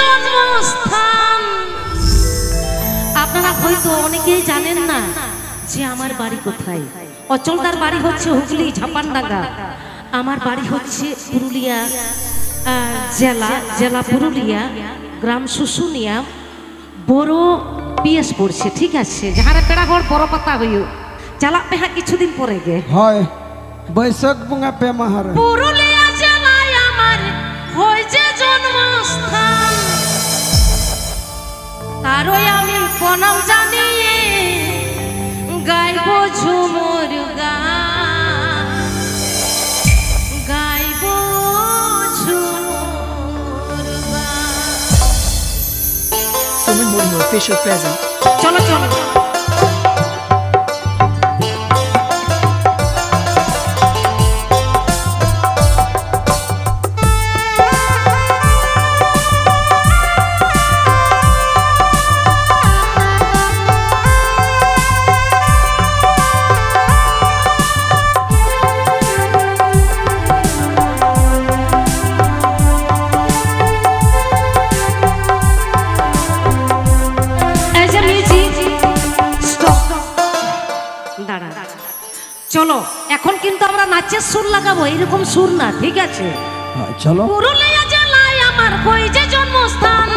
জন্মস্থান। আপনারা হয়তো অনেকেই জানেন না যে আমার বাড়ি কোথায়। অচলদার বাড়ি হচ্ছে হুগলি ঝাপানডাঙ্গা, আমার বাড়ি হচ্ছে পুরুলিয়া জেলা পুরুলিয়া, গ্রাম শুশুনিয়া, বড় পিএস পড়ছে। ঠিক আছে, যাহারে পেড়া ঘর বড় পাতা হইও চালাক পেহা কিছুদিন পরে গে হয় বৈশাখ বুঙা পে মাহারে। পুরুলিয়া জেলায় আমার হয়েছে জন্মস্থান, তারই আমি প্রণাম জানিয়ে গাইব ঝুমুর গান, গাইব ঝুমুর গান। Suman Murmu official present. চলো চলো চলো, এখন কিন্তু আমরা নাচের সুর লাগাবো, এরকম সুর না। ঠিক আছে, চলো। পুরুলিয়া জেলায় আমার হয়েছে জন্মস্থান,